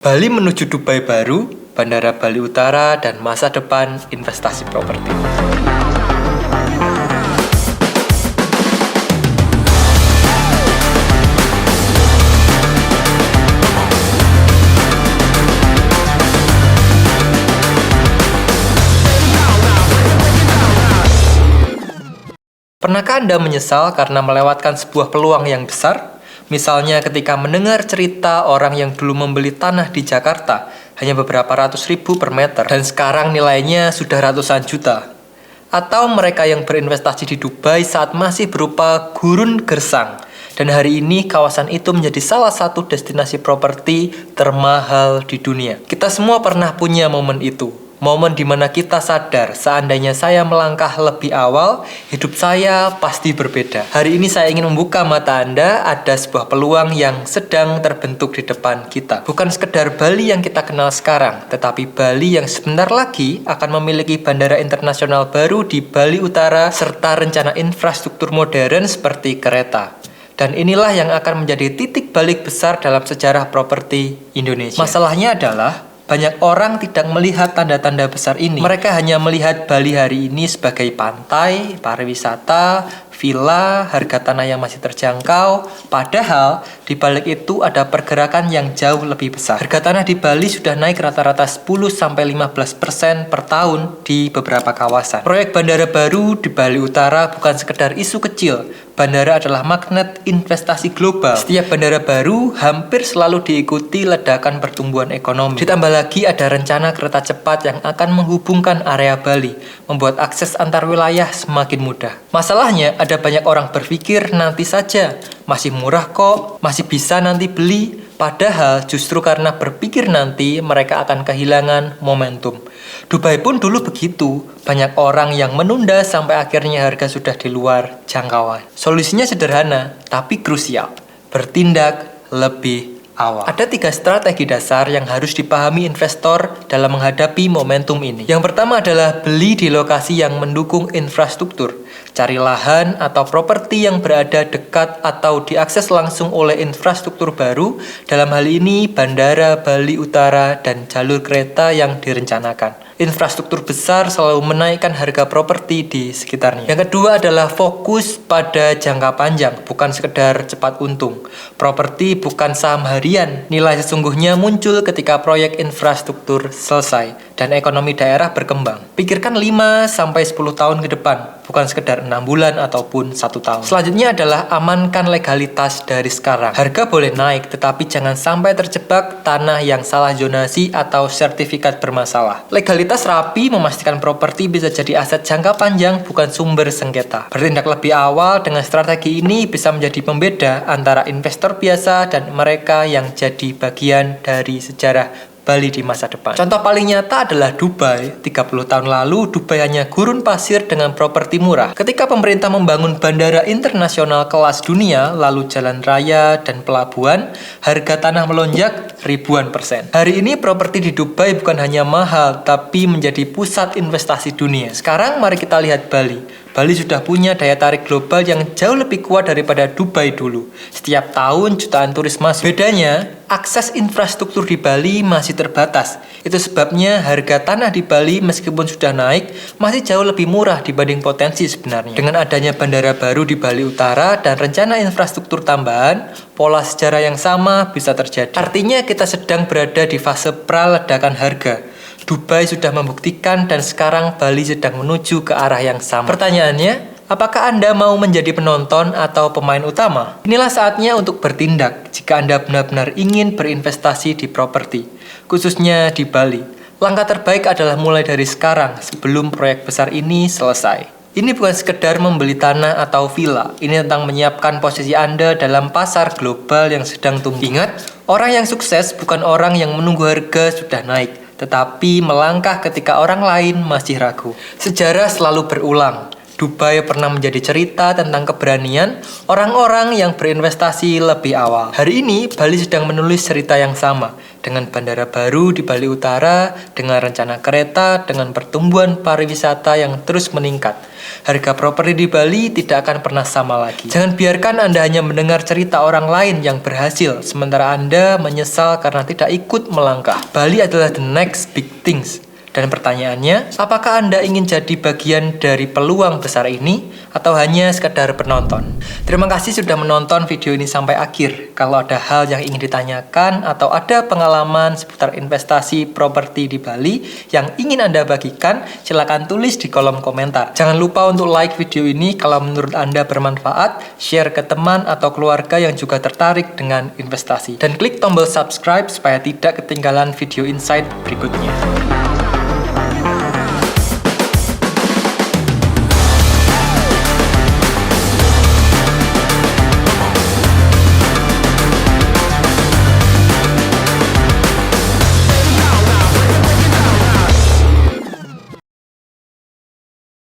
Bali menuju Dubai baru, Bandara Bali Utara, dan masa depan investasi properti. Pernahkah Anda menyesal karena melewatkan sebuah peluang yang besar? Misalnya ketika mendengar cerita orang yang dulu membeli tanah di Jakarta hanya beberapa ratus ribu per meter dan sekarang nilainya sudah ratusan juta. Atau mereka yang berinvestasi di Dubai saat masih berupa gurun gersang dan hari ini kawasan itu menjadi salah satu destinasi properti termahal di dunia. Kita semua pernah punya momen itu. Momen dimana kita sadar seandainya saya melangkah lebih awal, hidup saya pasti berbeda. Hari ini saya ingin membuka mata Anda, ada sebuah peluang yang sedang terbentuk di depan kita. Bukan sekedar Bali yang kita kenal sekarang, tetapi Bali yang sebentar lagi akan memiliki bandara internasional baru di Bali Utara serta rencana infrastruktur modern seperti kereta. Dan inilah yang akan menjadi titik balik besar dalam sejarah properti Indonesia. Masalahnya adalah banyak orang tidak melihat tanda-tanda besar ini. Mereka hanya melihat Bali hari ini sebagai pantai, pariwisata, villa, harga tanah yang masih terjangkau. Padahal di balik itu ada pergerakan yang jauh lebih besar. Harga tanah di Bali sudah naik rata-rata 10-15% per tahun di beberapa kawasan. Proyek bandara baru di Bali Utara bukan sekedar isu kecil. Bandara adalah magnet investasi global. Setiap bandara baru hampir selalu diikuti ledakan pertumbuhan ekonomi. Ditambah lagi ada rencana kereta cepat yang akan menghubungkan area Bali, membuat akses antar wilayah semakin mudah. Masalahnya ada banyak orang berpikir nanti saja, masih murah kok, masih bisa nanti beli. Padahal justru karena berpikir nanti mereka akan kehilangan momentum. Dubai pun dulu begitu, banyak orang yang menunda sampai akhirnya harga sudah di luar jangkauan. Solusinya sederhana, tapi krusial. Bertindak lebih awal. Ada 3 strategi dasar yang harus dipahami investor dalam menghadapi momentum ini. Yang pertama adalah beli di lokasi yang mendukung infrastruktur. Cari lahan atau properti yang berada dekat atau diakses langsung oleh infrastruktur baru, dalam hal ini Bandara Bali Utara dan jalur kereta yang direncanakan. Infrastruktur besar selalu menaikkan harga properti di sekitarnya. Yang kedua adalah fokus pada jangka panjang, bukan sekedar cepat untung. Properti bukan saham harian. Nilai sesungguhnya muncul ketika proyek infrastruktur selesai dan ekonomi daerah berkembang. Pikirkan 5-10 tahun ke depan, bukan sekedar 6 bulan ataupun 1 tahun. Selanjutnya adalah amankan legalitas dari sekarang. Harga boleh naik, tetapi jangan sampai terjebak tanah yang salah zonasi atau sertifikat bermasalah. Legalitas rapi memastikan properti bisa jadi aset jangka panjang, bukan sumber sengketa. Bertindak lebih awal dengan strategi ini bisa menjadi pembeda antara investor biasa dan mereka yang jadi bagian dari sejarah Bali di masa depan. Contoh paling nyata adalah Dubai. 30 tahun lalu, Dubai hanya gurun pasir dengan properti murah. Ketika pemerintah membangun bandara internasional kelas dunia, lalu jalan raya dan pelabuhan, harga tanah melonjak ribuan persen. Hari ini properti di Dubai bukan hanya mahal, tapi menjadi pusat investasi dunia. Sekarang mari kita lihat Bali. Bali sudah punya daya tarik global yang jauh lebih kuat daripada Dubai dulu. Setiap tahun jutaan turis masuk. Bedanya, akses infrastruktur di Bali masih terbatas. Itu sebabnya harga tanah di Bali meskipun sudah naik, masih jauh lebih murah dibanding potensi sebenarnya. Dengan adanya bandara baru di Bali Utara dan rencana infrastruktur tambahan, pola sejarah yang sama bisa terjadi. Artinya kita sedang berada di fase praledakan harga. Dubai sudah membuktikan dan sekarang Bali sedang menuju ke arah yang sama. Pertanyaannya, apakah Anda mau menjadi penonton atau pemain utama? Inilah saatnya untuk bertindak jika Anda benar-benar ingin berinvestasi di properti, khususnya di Bali. Langkah terbaik adalah mulai dari sekarang sebelum proyek besar ini selesai. Ini bukan sekedar membeli tanah atau villa, ini tentang menyiapkan posisi Anda dalam pasar global yang sedang tumbuh. Ingat, orang yang sukses bukan orang yang menunggu harga sudah naik, tetapi melangkah ketika orang lain masih ragu. Sejarah selalu berulang. Dubai pernah menjadi cerita tentang keberanian orang-orang yang berinvestasi lebih awal. Hari ini, Bali sedang menulis cerita yang sama, dengan bandara baru di Bali Utara, dengan rencana kereta, dengan pertumbuhan pariwisata yang terus meningkat. Harga properti di Bali tidak akan pernah sama lagi. Jangan biarkan Anda hanya mendengar cerita orang lain yang berhasil, sementara Anda menyesal karena tidak ikut melangkah. Bali adalah the next big things. Dan pertanyaannya, apakah Anda ingin jadi bagian dari peluang besar ini atau hanya sekedar penonton? Terima kasih sudah menonton video ini sampai akhir. Kalau ada hal yang ingin ditanyakan atau ada pengalaman seputar investasi properti di Bali yang ingin Anda bagikan, silakan tulis di kolom komentar. Jangan lupa untuk like video ini kalau menurut Anda bermanfaat, share ke teman atau keluarga yang juga tertarik dengan investasi. Dan klik tombol subscribe supaya tidak ketinggalan video insight berikutnya.